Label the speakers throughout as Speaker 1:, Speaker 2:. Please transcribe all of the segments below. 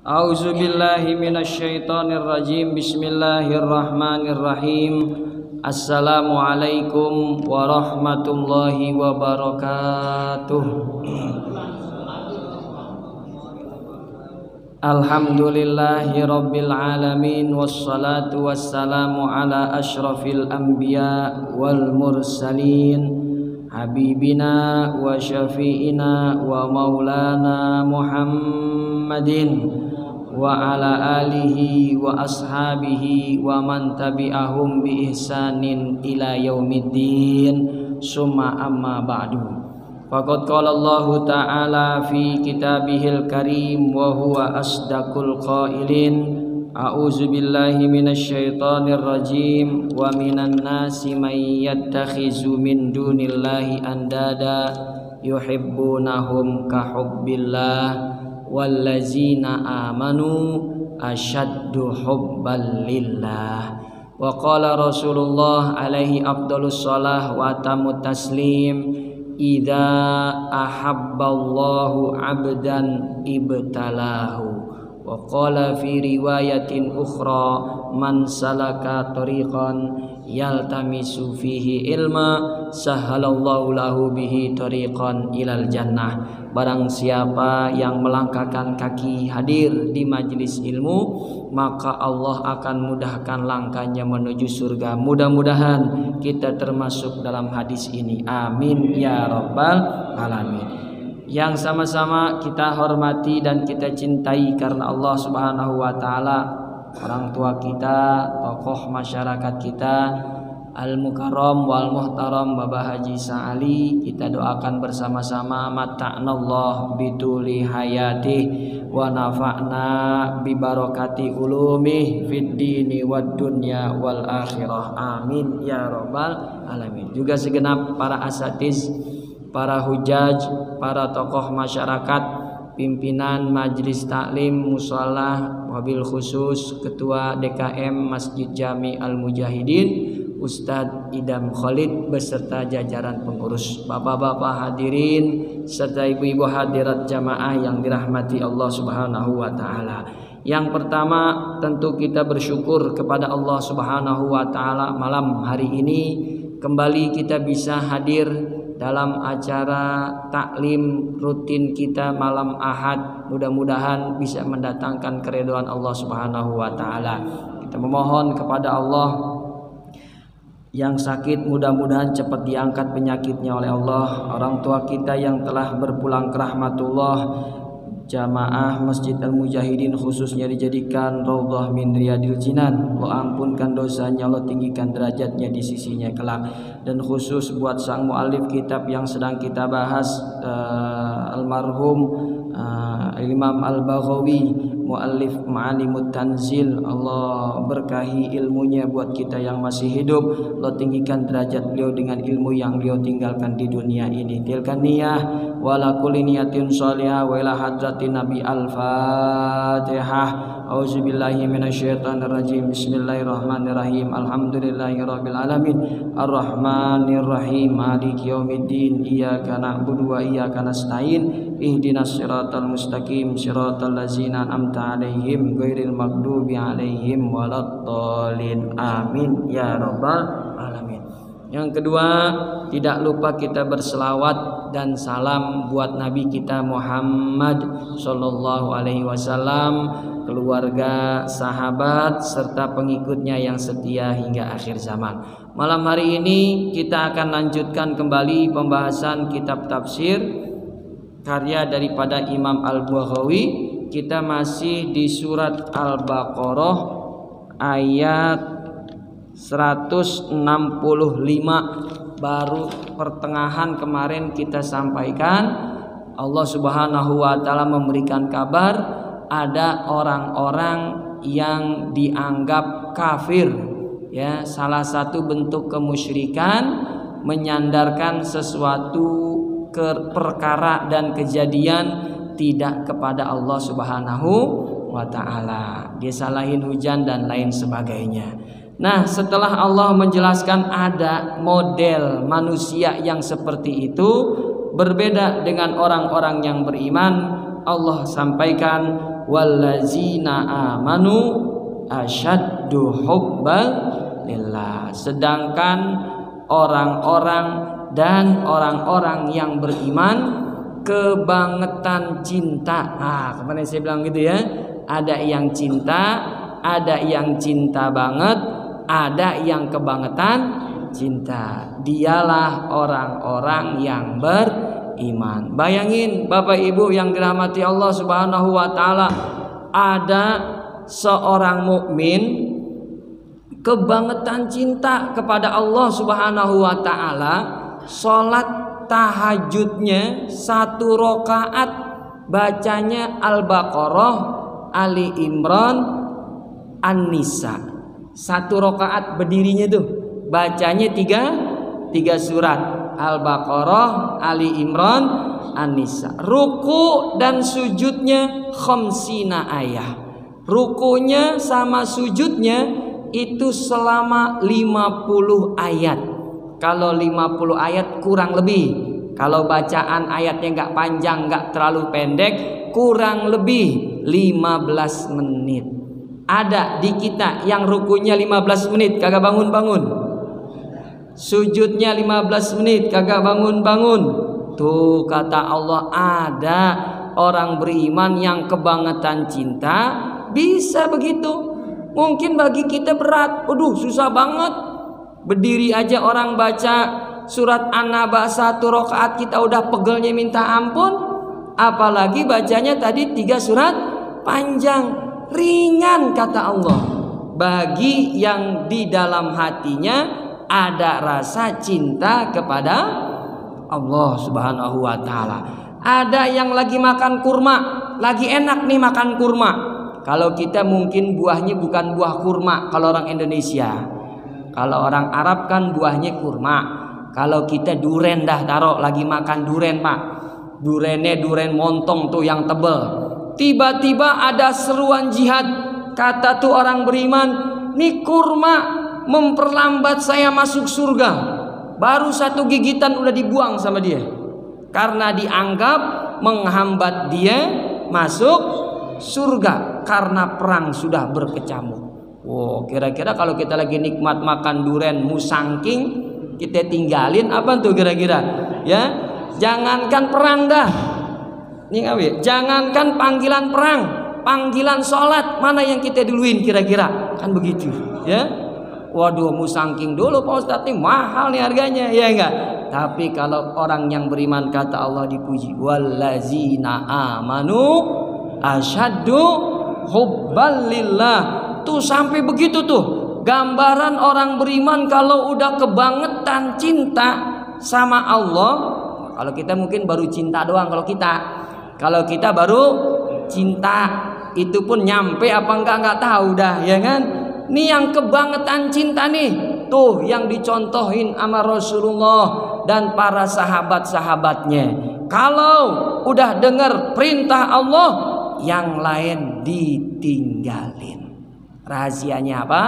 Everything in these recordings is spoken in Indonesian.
Speaker 1: A'udzu billahi minasyaitonir rajim. Bismillahirrahmanirrahim. Assalamualaikum warahmatullahi wabarakatuh. Alhamdulillahi rabbil alamin, wassalatu wassalamu ala asyrafil anbiya wal mursalin, habibina wa syafi'ina wa maulana Muhammadin wa ala alihi wa ashabihi wa man tabi'ahum bi ihsanin ila yaumiddin. Summa amma ba'du. Faqad qala Allah ta'ala fi kitabihil karim wa huwa asdaqul qailin. A'udzu billahi minasyaitonir rajim. Wa minan nasi may yattakhizu min dunillahi andada yuhibbunahum ka hubbillah wallazina amanu asyaddu hubban lillah. Wa qala Rasulullah alaihi afdhalus shalah wa atamut taslim, idza ahabballahu 'abdan ibtalahu. Wa qala fi riwayatin ukhra, man salaka tariqan yaltamisu fihi ilma sahalallahu lahu bihi tariqan ilal jannah. Barang siapa yang melangkahkan kaki hadir di majelis ilmu, maka Allah akan mudahkan langkahnya menuju surga. Mudah-mudahan kita termasuk dalam hadis ini. Amin ya rabbal alamin. Yang sama-sama kita hormati dan kita cintai karena Allah Subhanahu wa taala, orang tua kita, tokoh masyarakat kita, Al-Mukarram wal Muhtaram Bapak Haji Sa'ali, kita doakan bersama-sama mata'nallah bituli hayati wa nafa'na bi barakati ulumih fid dini wad dunya wal akhirah. Amin ya rabbal alamin. Juga segenap para asatiz, para hujaj, para tokoh masyarakat, pimpinan majelis taklim, musholah, wabil khusus ketua DKM Masjid Jami Al-Mujahidin Ustadz Idam Khalid beserta jajaran pengurus, bapak-bapak hadirin serta ibu-ibu hadirat jamaah yang dirahmati Allah Subhanahu wa taala. Yang pertama tentu kita bersyukur kepada Allah Subhanahu wa taala, malam hari ini kembali kita bisa hadir dalam acara taklim rutin kita malam Ahad. Mudah-mudahan bisa mendatangkan keridhaan Allah Subhanahu wa taala. Kita memohon kepada Allah, yang sakit mudah-mudahan cepat diangkat penyakitnya oleh Allah. Orang tua kita yang telah berpulang ke rahmatullah, jamaah Masjid Al-Mujahidin khususnya dijadikan raudhah min riyadil jinan. Allah ampunkan dosanya, Allah tinggikan derajatnya di sisinya kelak. Dan khusus buat sang muallif kitab yang sedang kita bahas, almarhum Imam Al-Baghawi, muallif Ma'alimut Tanzil. Allah berkahi ilmunya buat kita yang masih hidup. Allah tinggikan derajat beliau dengan ilmu yang beliau tinggalkan di dunia ini. Tilkan niyah wala kulli niyatin shalihah wa ila hadratin Nabi. Al-Fatihah. Auzubillahi minasyaitonir rajim. Bismillahirrahmanirrahim. Alhamdulillahirabbil alamin. Arrahmanirrahim. Maliki yaumiddin. Iyyaka na'budu wa iyyaka nasta'in. Ihdinas siratal mustaqim. Siratal ladzina an'amta 'alaihim ghairil maghdubi 'alaihim waladdallin. Amin ya rabbal alamin. Yang kedua, tidak lupa kita berselawat dan salam buat Nabi kita Muhammad sallallahu alaihi wasallam, keluarga, sahabat serta pengikutnya yang setia hingga akhir zaman. Malam hari ini kita akan lanjutkan kembali pembahasan kitab tafsir karya daripada Imam Al-Baghawi. Kita masih di surat Al-Baqarah ayat 165. Baru pertengahan kemarin kita sampaikan, Allah Subhanahu wa taala memberikan kabar ada orang-orang yang dianggap kafir, ya, salah satu bentuk kemusyrikan menyandarkan sesuatu perkara dan kejadian tidak kepada Allah Subhanahu wa taala. Dia salahin hujan dan lain sebagainya. Nah, setelah Allah menjelaskan ada model manusia yang seperti itu, berbeda dengan orang-orang yang beriman, Allah sampaikan wallazina amanu asyaddu hubban lillah. Sedangkan orang-orang dan orang-orang yang beriman kebangetan cinta. Kemarin saya bilang gitu ya. Ada yang cinta, ada yang cinta banget, ada yang kebangetan cinta. Dialah orang-orang yang beriman. Bayangin Bapak Ibu yang dirahmati Allah Subhanahu wa taala, ada seorang mukmin kebangetan cinta kepada Allah Subhanahu wa taala, salat tahajudnya 1 rakaat bacanya Al-Baqarah, Ali Imran, An-Nisa. 1 rakaat berdirinya tuh bacanya 3 surat, Al-Baqarah, Ali Imran, An-Nisa. Ruku dan sujudnya khamsina ayah. Rukunya sama sujudnya itu selama 50 ayat. Kalau 50 ayat kurang lebih, kalau bacaan ayatnya nggak panjang, nggak terlalu pendek, kurang lebih 15 menit. Ada di kita yang rukunya 15 menit kagak bangun-bangun, sujudnya 15 menit kagak bangun-bangun. Tuh kata Allah, ada orang beriman yang kebangetan cinta bisa begitu. Mungkin bagi kita berat, aduh susah banget. Berdiri aja orang baca surat An-Naba 1 rakaat kita udah pegelnya minta ampun. Apalagi bacanya tadi 3 surat panjang. Ringan kata Allah bagi yang di dalam hatinya ada rasa cinta kepada Allah Subhanahu wa taala. Ada yang lagi makan kurma, lagi enak nih makan kurma. Kalau kita mungkin buahnya bukan buah kurma kalau orang Indonesia. Kalau orang Arab kan buahnya kurma. Kalau kita duren dah taruh lagi makan duren, Pak. Durennya duren montong tuh yang tebel. Tiba-tiba ada seruan jihad. Kata tuh orang beriman, nih kurma memperlambat saya masuk surga. Baru 1 gigitan udah dibuang sama dia. Karena dianggap menghambat dia masuk surga. Karena perang sudah berkecamuk. Wow, kira-kira kalau kita lagi nikmat makan duren musangking, kita tinggalin apa tuh kira-kira? Ya, jangankan perang dah. Nih ngawi, jangankan panggilan perang, panggilan sholat mana yang kita duluin kira-kira? Kan begitu, ya? Waduh, musangking dulu Pak Ustadz, nih mahal nih harganya, ya enggak? Tapi kalau orang yang beriman kata Allah dipuji, wallazina amanu asyaddu hubban lillah. Tuh sampai begitu tuh gambaran orang beriman kalau udah kebangetan cinta sama Allah. Kalau kita mungkin baru cinta doang. Kalau kita baru cinta itu pun nyampe apa enggak tahu dah, ya kan? Nih yang kebangetan cinta nih, tuh yang dicontohin sama Rasulullah dan para sahabat-sahabatnya. Kalau udah dengar perintah Allah, yang lain ditinggalin. Rahasianya apa?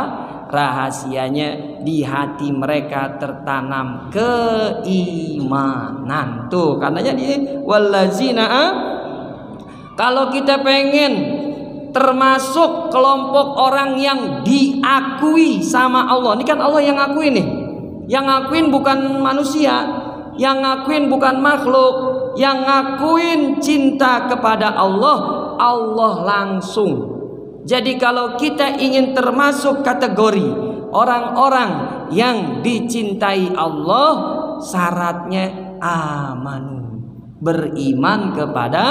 Speaker 1: Rahasianya di hati mereka tertanam keimanan. Tuh, karenanya di wallazina. Kalau kita pengen termasuk kelompok orang yang diakui sama Allah, ini kan Allah yang ngakuin nih. Yang ngakuin bukan manusia, yang ngakuin bukan makhluk, yang ngakuin cinta kepada Allah, Allah langsung. Jadi kalau kita ingin termasuk kategori orang-orang yang dicintai Allah, syaratnya amanu, beriman kepada.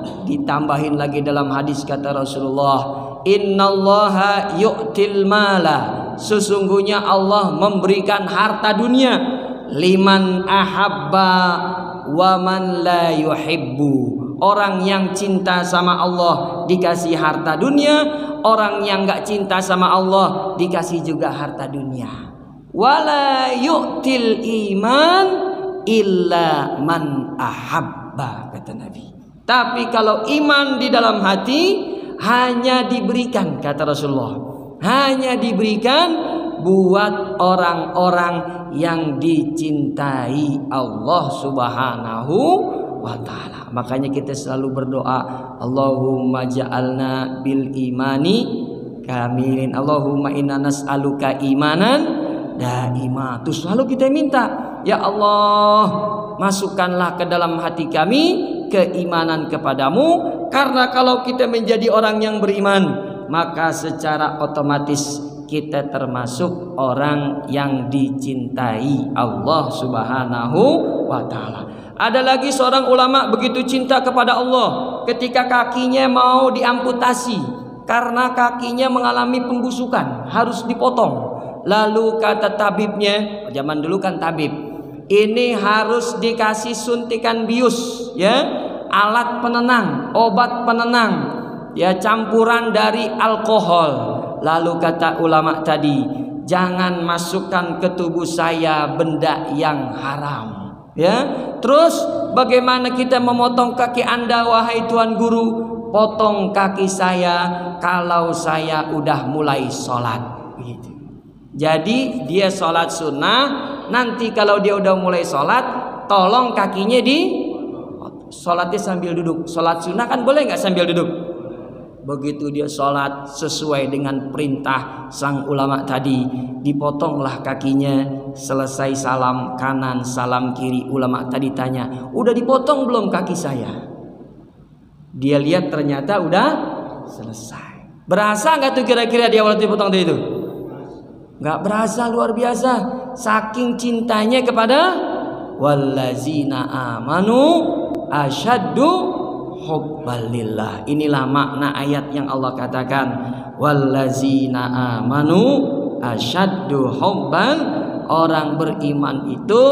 Speaker 1: Ditambahin lagi dalam hadis kata Rasulullah, innallaha yu'til mala, sesungguhnya Allah memberikan harta dunia, liman ahabba wa man la yuhibbu. Orang yang cinta sama Allah dikasih harta dunia, orang yang gak cinta sama Allah dikasih juga harta dunia. Wala yu'til iman illa man ahabba, kata Nabi. Tapi kalau iman di dalam hati hanya diberikan, kata Rasulullah, hanya diberikan buat orang-orang yang dicintai Allah Subhanahu wa ta'ala. Makanya kita selalu berdoa, Allahumma ja'alna bil imani kamilin, Allahumma inna nas'aluka imanan daima. Terus selalu kita minta, ya Allah, masukkanlah ke dalam hati kami keimanan kepadamu, karena kalau kita menjadi orang yang beriman, maka secara otomatis kita termasuk orang yang dicintai Allah Subhanahu wa ta'ala. Ada lagi seorang ulama begitu cinta kepada Allah, ketika kakinya mau diamputasi karena kakinya mengalami pembusukan, harus dipotong. Lalu kata tabibnya, zaman dulu kan tabib, ini harus dikasih suntikan bius, ya, alat penenang, obat penenang, ya, campuran dari alkohol. Lalu kata ulama tadi, jangan masukkan ke tubuh saya benda yang haram, ya. Terus bagaimana kita memotong kaki Anda wahai Tuan Guru? Potong kaki saya kalau saya udah mulai sholat, begitu. Jadi dia sholat sunnah, nanti kalau dia udah mulai sholat, tolong kakinya di sholatnya sambil duduk. Sholat sunnah kan boleh nggak sambil duduk? Begitu dia sholat sesuai dengan perintah sang ulama tadi, dipotonglah kakinya. Selesai salam kanan, salam kiri. Ulama tadi tanya, udah dipotong belum kaki saya? Dia lihat ternyata udah selesai. Berasa nggak tuh kira-kira dia waktu dipotong itu? Nggak berasa, luar biasa. Saking cintanya kepada wallazina amanu asyaddu hubbalillah. Inilah makna ayat yang Allah katakan, wallazina amanu asyaddu hubban. Orang beriman itu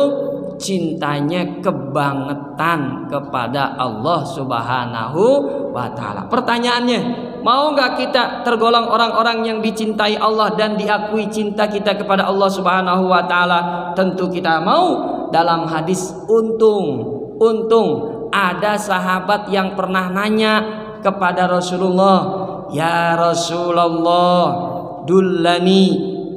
Speaker 1: cintanya kebangetan kepada Allah Subhanahu wa ta'ala. Pertanyaannya, mau nggak kita tergolong orang-orang yang dicintai Allah dan diakui cinta kita kepada Allah Subhanahu wa ta'ala? Tentu kita mau. Dalam hadis untung ada sahabat yang pernah nanya kepada Rasulullah, ya Rasulullah, dullani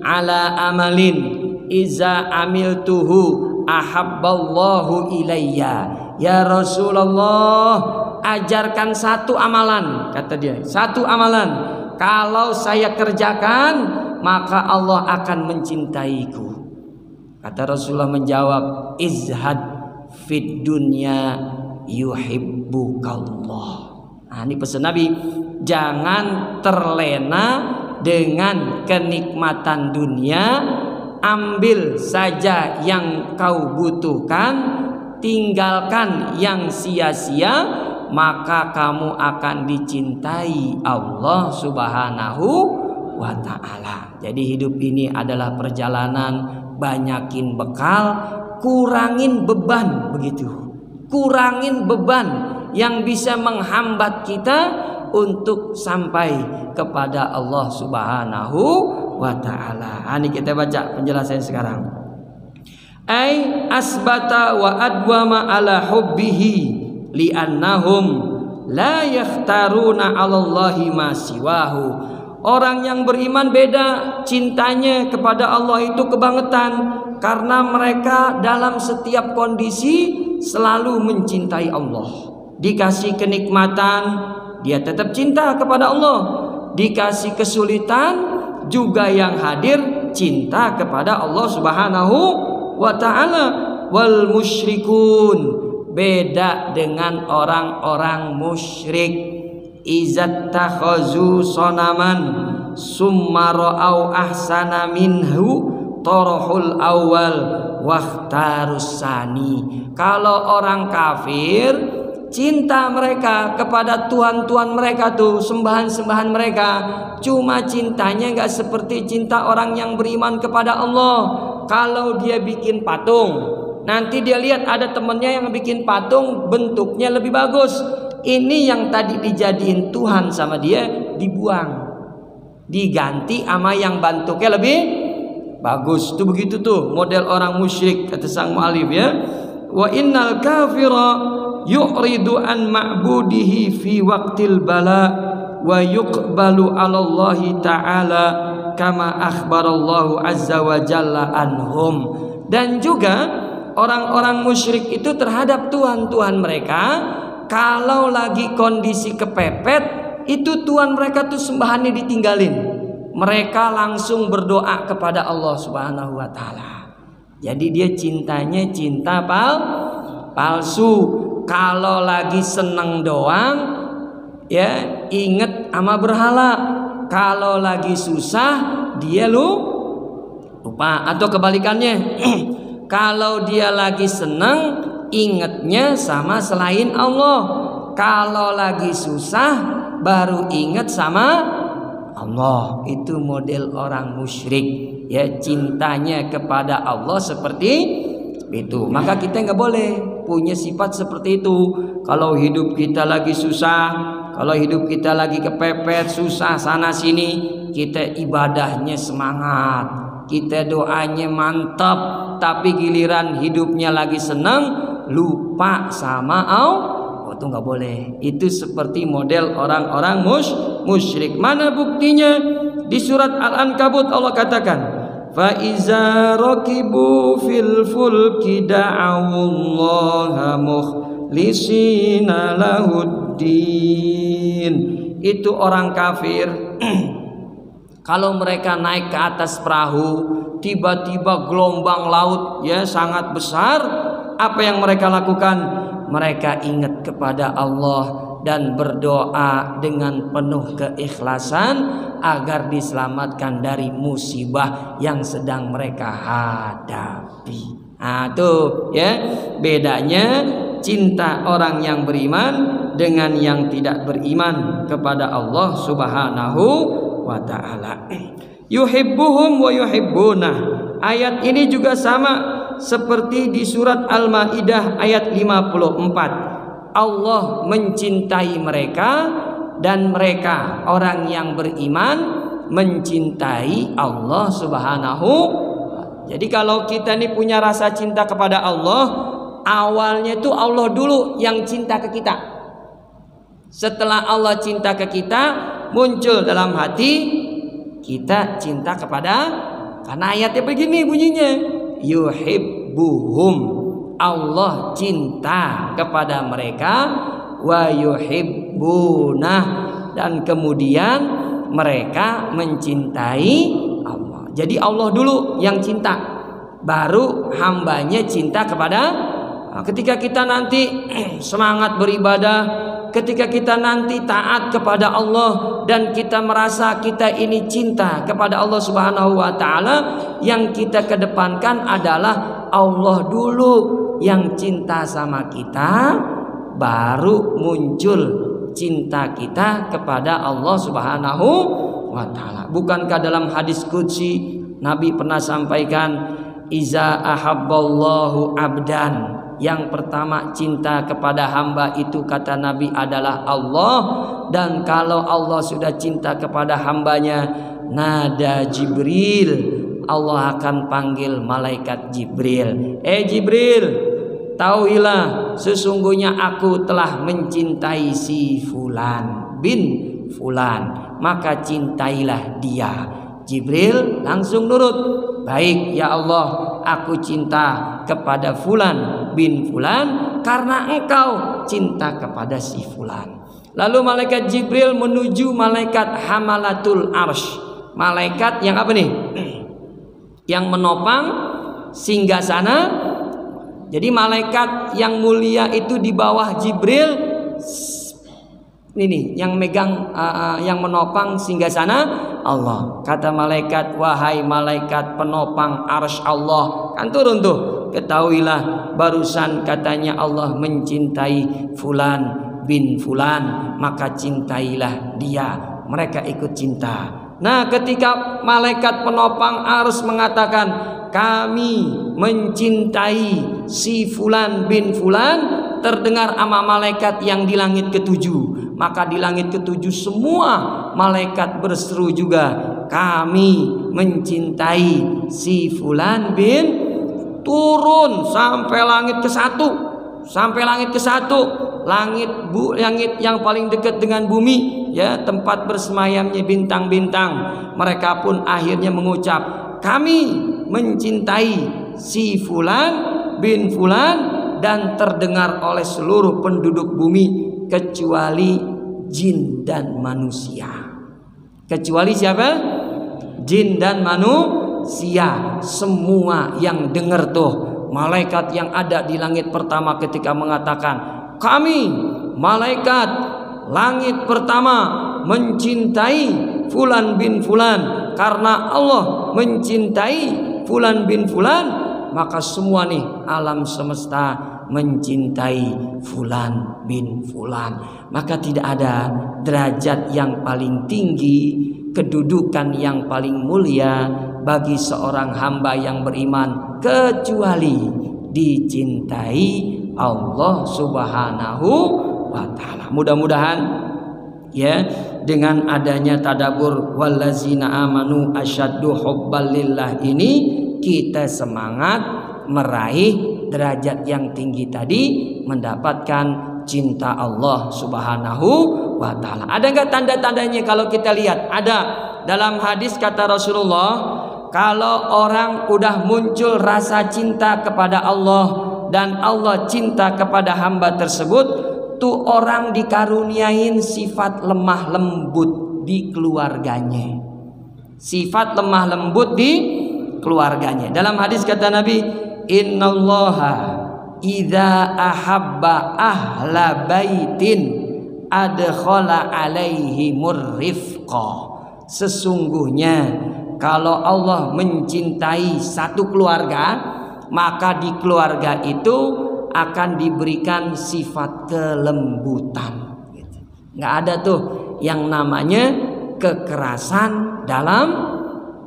Speaker 1: ala amalin iza amiltuhu ahabballahu ilayya. Ya Rasulullah, ajarkan satu amalan, kata dia, satu amalan, kalau saya kerjakan maka Allah akan mencintaiku. Kata Rasulullah menjawab, izhad fid dunya yuhibbukallah. Nah, ini pesan Nabi, jangan terlena dengan kenikmatan dunia. Ambil saja yang kau butuhkan, tinggalkan yang sia-sia, maka kamu akan dicintai Allah Subhanahu wa ta'ala. Jadi hidup ini adalah perjalanan, banyakin bekal, kurangin beban, begitu. Kurangin beban yang bisa menghambat kita untuk sampai kepada Allah Subhanahu wa ta'ala. Ini kita baca penjelasan sekarang. Ai asbata wa adwama ala hubbihi li'annahum la yakhtaruna 'alallahi ma siwahu. Orang yang beriman beda, cintanya kepada Allah itu kebangetan, karena mereka dalam setiap kondisi selalu mencintai Allah. Dikasih kenikmatan, dia tetap cinta kepada Allah. Dikasih kesulitan, juga yang hadir cinta kepada Allah Subhanahu wa ta'ala. Wal musyrikun, beda dengan orang-orang musyrik. Izat takhazu sonaman summa ra'au ahsana minhu torohul awal wakhtarus sani. Kalau orang kafir, cinta mereka kepada tuhan-tuhan mereka tuh, sembahan-sembahan mereka, cuma cintanya nggak seperti cinta orang yang beriman kepada Allah. Kalau dia bikin patung, nanti dia lihat ada temennya yang bikin patung bentuknya lebih bagus. Ini yang tadi dijadiin Tuhan sama dia dibuang, diganti sama yang bentuknya lebih bagus. Tuh begitu tuh model orang musyrik, kata sang mu'alif, ya. Wa innal kafira yu'ridu an ma'budihi fi waqtil bala wa yuqbalu 'ala Allah ta'ala kama akhbarallahu azza wa jalla anhum. Dan juga orang-orang musyrik itu terhadap Tuhan-Tuhan mereka, kalau lagi kondisi kepepet, itu Tuhan mereka tuh sembahannya ditinggalin. Mereka langsung berdoa kepada Allah Subhanahu wa Ta'ala. Jadi dia cintanya cinta palsu. Kalau lagi seneng doang, ya inget sama berhala. Kalau lagi susah, dia lupa. Atau kebalikannya, kalau dia lagi seneng, ingetnya sama selain Allah. Kalau lagi susah, baru inget sama Allah. Itu model orang musyrik, ya, cintanya kepada Allah seperti itu. Maka kita nggak boleh punya sifat seperti itu. Kalau hidup kita lagi susah, kalau hidup kita lagi kepepet, susah sana sini, kita ibadahnya semangat, kita doanya mantap, tapi giliran hidupnya lagi senang, lupa sama Allah, itu nggak boleh. Itu seperti model orang-orang musyrik. Mana buktinya? Di surat Al-Ankabut Allah katakan, fa iza rakibu fil fulki da'awullaha mukhlisina lahuddin. Itu orang kafir kalau mereka naik ke atas perahu, tiba-tiba gelombang laut ya sangat besar, apa yang mereka lakukan? Mereka ingat kepada Allah dan berdoa dengan penuh keikhlasan agar diselamatkan dari musibah yang sedang mereka hadapi. Nah, tuh ya bedanya cinta orang yang beriman dengan yang tidak beriman kepada Allah Subhanahu wa Ta'ala. Yuhibbuhum wa yuhibbunah. Ayat ini juga sama seperti di surat Al-Maidah ayat 54. Allah mencintai mereka dan mereka orang yang beriman mencintai Allah Subhanahu. Jadi kalau kita ini punya rasa cinta kepada Allah, awalnya itu Allah dulu yang cinta ke kita. Setelah Allah cinta ke kita, muncul dalam hati kita cinta kepada, karena ayatnya begini bunyinya, yuhibbuhum, Allah cinta kepada mereka, wa yuhibbunah, dan kemudian mereka mencintai Allah. Jadi Allah dulu yang cinta, baru hambanya cinta kepada. Ketika kita nanti semangat beribadah, ketika kita nanti taat kepada Allah dan kita merasa kita ini cinta kepada Allah Subhanahu wa Ta'ala, yang kita kedepankan adalah Allah dulu yang cinta sama kita, baru muncul cinta kita kepada Allah Subhanahu wa Ta'ala. Bukankah dalam hadis qudsi Nabi pernah sampaikan, iza ahabballahu abdan, yang pertama cinta kepada hamba itu kata Nabi adalah Allah. Dan kalau Allah sudah cinta kepada hambanya, nada Jibril, Allah akan panggil malaikat Jibril. Jibril, tauhilah sesungguhnya aku telah mencintai si fulan bin fulan, maka cintailah dia. Jibril langsung nurut, baik ya Allah, aku cinta kepada fulan bin fulan karena engkau cinta kepada si fulan. Lalu malaikat Jibril menuju malaikat Hamalatul Arsy, malaikat yang apa nih? Yang menopang singgasana. Jadi malaikat yang mulia itu di bawah Jibril, ini yang megang yang menopang singgasana Allah. Kata malaikat, wahai malaikat penopang arsy Allah, kan turun tuh, ketahuilah barusan katanya Allah mencintai fulan bin fulan, maka cintailah dia. Mereka ikut cinta. Nah, ketika malaikat penopang arsy mengatakan kami mencintai si fulan bin fulan, terdengar ama malaikat yang di langit ketujuh. Maka di langit ketujuh semua malaikat berseru juga, kami mencintai si fulan bin. Turun sampai langit ke-1, sampai langit ke-1, langit yang paling dekat dengan bumi, ya, tempat bersemayamnya bintang-bintang. Mereka pun akhirnya mengucap, kami mencintai si fulan bin fulan dan terdengar oleh seluruh penduduk bumi kecuali jin dan manusia. Kecuali siapa? Jin dan manusia. Semua yang dengar tuh, malaikat yang ada di langit pertama ketika mengatakan, kami malaikat langit pertama mencintai fulan bin fulan, karena Allah mencintai fulan bin fulan, maka semua nih alam semesta mencintai fulan bin fulan. Maka tidak ada derajat yang paling tinggi, kedudukan yang paling mulia bagi seorang hamba yang beriman kecuali dicintai Allah Subhanahu wa ta'ala. Mudah-mudahan ya, dengan adanya tadabbur wallazina amanu asyaddu hubbalillah ini, kita semangat meraih derajat yang tinggi tadi, mendapatkan cinta Allah Subhanahu wa ta'ala. Ada enggak tanda-tandanya? Kalau kita lihat, ada dalam hadis kata Rasulullah, kalau orang udah muncul rasa cinta kepada Allah dan Allah cinta kepada hamba tersebut, tuh orang dikaruniain sifat lemah lembut di keluarganya. Sifat lemah lembut di keluarganya. Dalam hadis kata Nabi, innallaha idza ahabba ahla baitin adkhala alaihimur rifqa. Sesungguhnya kalau Allah mencintai satu keluarga, maka di keluarga itu akan diberikan sifat kelembutan. Nggak ada tuh yang namanya kekerasan dalam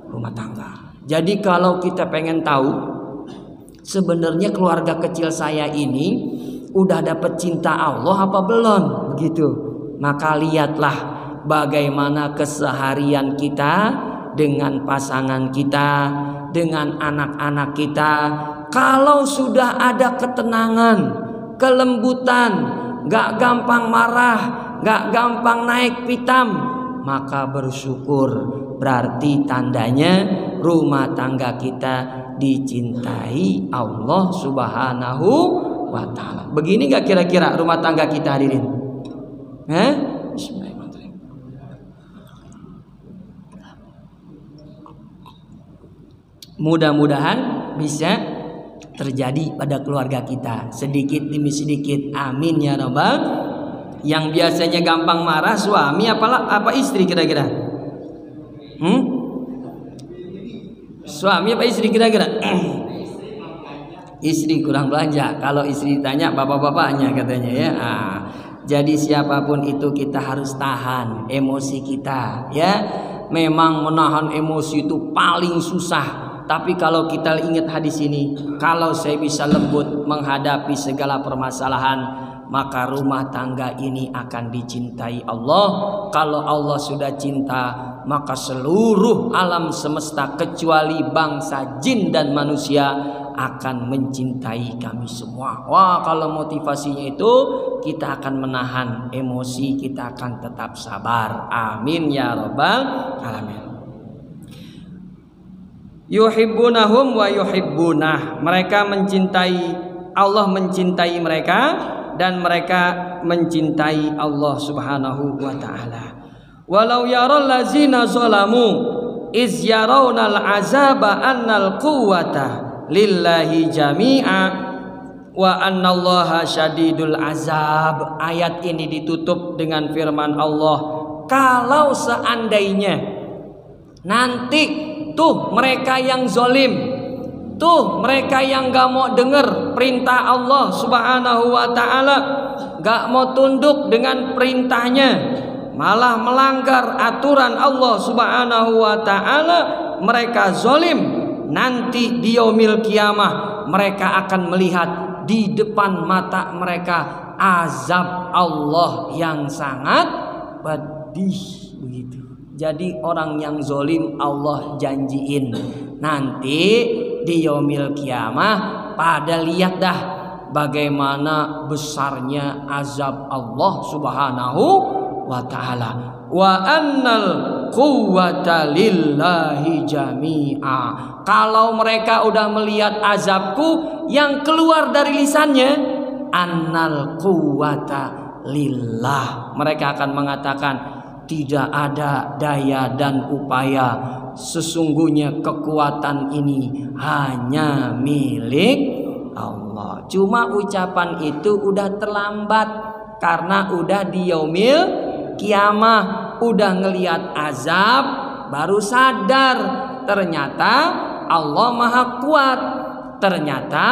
Speaker 1: rumah tangga. Jadi kalau kita pengen tahu sebenarnya keluarga kecil saya ini udah dapat cinta Allah apa belum, begitu, maka lihatlah bagaimana keseharian kita dengan pasangan kita, dengan anak-anak kita. Kalau sudah ada ketenangan, kelembutan, gak gampang marah, gak gampang naik pitam, maka bersyukur, berarti tandanya rumah tangga kita dicintai Allah Subhanahu wa ta'ala. Begini gak kira-kira rumah tangga kita, hadirin? Bismillahirrahmanirrahim. Mudah-mudahan bisa terjadi pada keluarga kita sedikit demi sedikit, amin ya rabbal. Yang biasanya gampang marah suami apa istri kira-kira? Suami apa istri kira-kira? Istri kurang belanja. Kalau istri ditanya bapak-bapaknya katanya ya. Jadi siapapun itu kita harus tahan emosi kita ya. Memang menahan emosi itu paling susah. Tapi kalau kita ingat hadis ini, kalau saya bisa lembut menghadapi segala permasalahan, maka rumah tangga ini akan dicintai Allah. Kalau Allah sudah cinta, maka seluruh alam semesta kecuali bangsa jin dan manusia akan mencintai kami semua. Wah, kalau motivasinya itu kita akan menahan emosi, kita akan tetap sabar. Amin ya rabbal alamin. Yuhibbunahum wa yuhibbunah. Mereka mencintai, Allah mencintai mereka dan mereka mencintai Allah Subhanahu wa ta'ala. Walau yaral lazina zalamu iz yarawnal azaba annal quwwata lillahi jami'a wa annallaha syadidul azab. Ayat ini ditutup dengan firman Allah, kalau seandainya nanti tuh mereka yang zolim, tuh mereka yang gak mau dengar perintah Allah Subhanahu wa ta'ala, gak mau tunduk dengan perintahnya, malah melanggar aturan Allah Subhanahu wa ta'ala, mereka zolim. Nanti di yaumil kiamah mereka akan melihat di depan mata mereka azab Allah yang sangat pedih, begitu. Jadi orang yang zolim Allah janjiin nanti di yaumil kiamah pada lihat dah bagaimana besarnya azab Allah Subhanahu wa ta'ala. wa annal quwwata lillahi jami'a. Kalau mereka udah melihat azabku yang keluar dari lisannya, annal quwwata lillah, mereka akan mengatakan tidak ada daya dan upaya, sesungguhnya kekuatan ini hanya milik Allah. Cuma ucapan itu udah terlambat karena udah di yaumil kiamah, udah ngelihat azab baru sadar ternyata Allah Maha Kuat, ternyata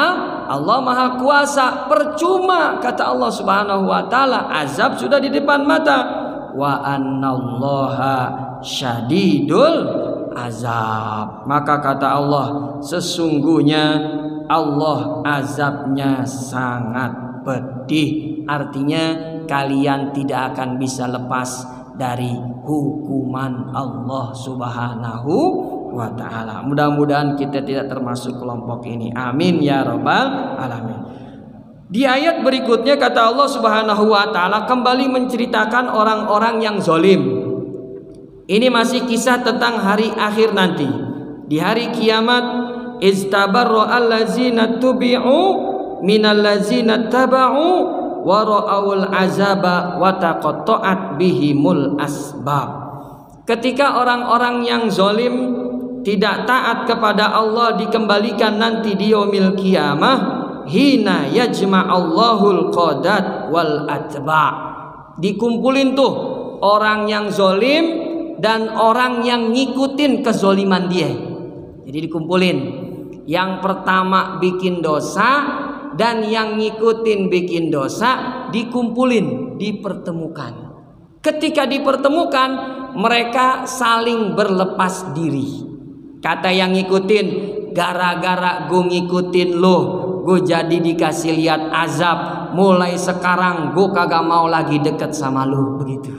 Speaker 1: Allah Maha Kuasa. Percuma kata Allah Subhanahu wa taala, azab sudah di depan mata. Wa annallaha syadidul azab. Maka kata Allah, sesungguhnya Allah azabnya sangat pedih. Artinya kalian tidak akan bisa lepas dari hukuman Allah Subhanahu wa ta'ala. Mudah-mudahan kita tidak termasuk kelompok ini. Amin ya rabbal alamin. Di ayat berikutnya kata Allah Subhanahu wa ta'ala kembali menceritakan orang-orang yang zalim. Ini masih kisah tentang hari akhir nanti. Di hari kiamat, istabarra allazina tubi'u minallazina taba'u wa ra'awul azaba wa taqatta'at bihimul asbab. Ketika orang-orang yang zalim tidak taat kepada Allah dikembalikan nanti di yaumil kiamah, hina yajma'allahul qadat wal atba'. Dikumpulin tuh orang yang zalim dan orang yang ngikutin kezoliman dia. Jadi dikumpulin. Yang pertama bikin dosa dan yang ngikutin bikin dosa, dikumpulin, dipertemukan. Ketika dipertemukan, mereka saling berlepas diri. Kata yang ngikutin, gara-gara gue ngikutin lo, gue jadi dikasih lihat azab. Mulai sekarang gue kagak mau lagi deket sama lo. Begitu.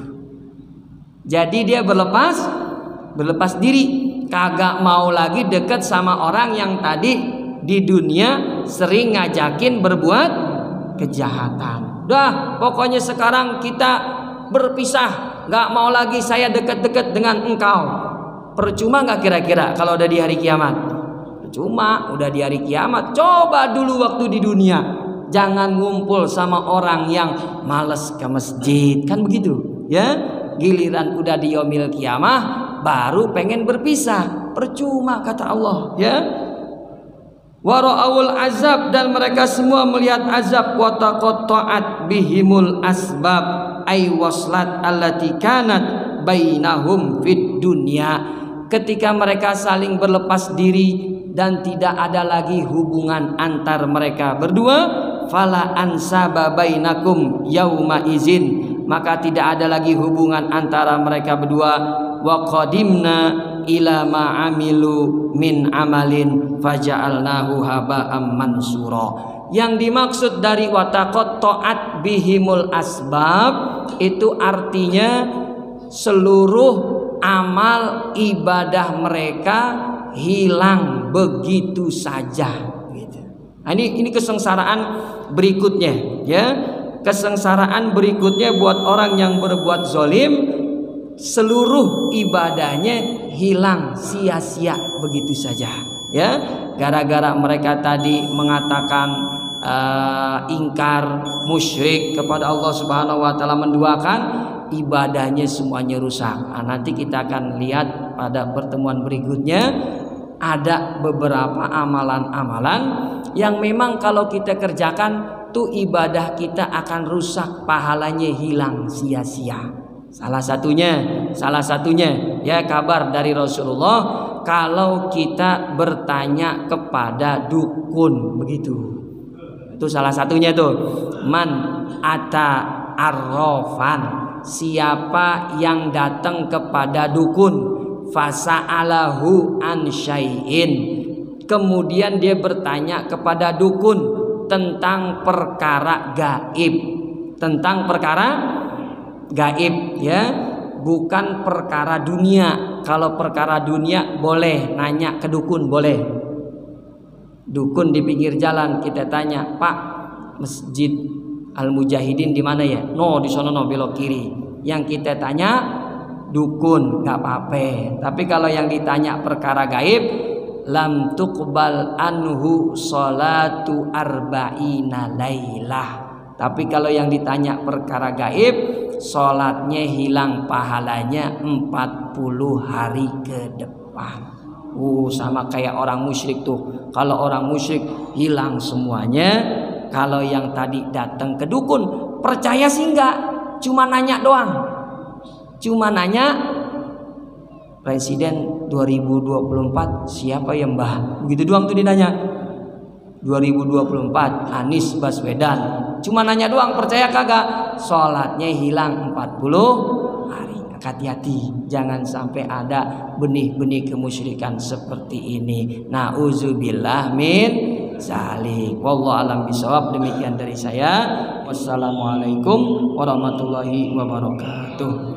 Speaker 1: Jadi dia berlepas diri, kagak mau lagi deket sama orang yang tadi di dunia sering ngajakin berbuat kejahatan. Dah, pokoknya sekarang kita berpisah, gak mau lagi saya deket-deket dengan engkau. Percuma gak kira-kira kalau udah di hari kiamat? Percuma, udah di hari kiamat. Coba dulu waktu di dunia, jangan ngumpul sama orang yang males ke masjid, kan begitu ya. Giliran udah di yaumil kiamah baru pengen berpisah. Percuma kata Allah ya. Wa ra'awul azab, dan mereka semua melihat azab. Wa taqatta'at bihimul asbab ay waslat allati kanat bainahum fid dunya. Ketika mereka saling berlepas diri dan tidak ada lagi hubungan antar mereka berdua, fala ansaba bainakum yauma izin, maka tidak ada lagi hubungan antara mereka berdua. Wa qadimna ila ma amilu min amalin faja'alnahu haba'am mansura. Yang dimaksud dari wataqatta'at bihimul asbab itu artinya seluruh amal ibadah mereka hilang begitu saja gitu. Nah, ini kesengsaraan berikutnya ya. Kesengsaraan berikutnya buat orang yang berbuat zalim, seluruh ibadahnya hilang sia-sia begitu saja ya, gara-gara mereka tadi mengatakan ingkar, musyrik kepada Allah Subhanahu wa taala, menduakan, ibadahnya semuanya rusak. Nah, nanti kita akan lihat pada pertemuan berikutnya ada beberapa amalan-amalan yang memang kalau kita kerjakan tuh ibadah kita akan rusak, pahalanya hilang sia-sia. Salah satunya ya, kabar dari Rasulullah kalau kita bertanya kepada dukun, begitu. Itu salah satunya tuh, man ata arrofan, siapa yang datang kepada dukun, fasa'alahu an syai'in, kemudian dia bertanya kepada dukun tentang perkara gaib, tentang perkara gaib ya, bukan perkara dunia. Kalau perkara dunia boleh nanya ke dukun, boleh. Dukun di pinggir jalan kita tanya, Pak, Masjid Al Mujahidin di mana ya? No, di sono no, belok kiri. Yang kita tanya dukun nggak apa-apa. Tapi kalau yang ditanya perkara gaib, lam tuqbal anhu sholatu arba'ina lailah. Tapi kalau yang ditanya perkara gaib, sholatnya hilang pahalanya 40 hari ke depan. Sama kayak orang musyrik tuh. Kalau orang musyrik hilang semuanya. Kalau yang tadi datang ke dukun, percaya sih enggak, cuma nanya doang. Cuma nanya, Presiden 2024 siapa ya Mbah? Begitu doang tuh dinanya. 2024 Anies Baswedan. Cuma nanya doang, percaya kagak? Sholatnya hilang 40 hari. Hati-hati, jangan sampai ada benih-benih kemusyrikan seperti ini. Nauzubillah min zalik. Wallahu alam bisawab. Demikian dari saya. Wassalamualaikum warahmatullahi wabarakatuh.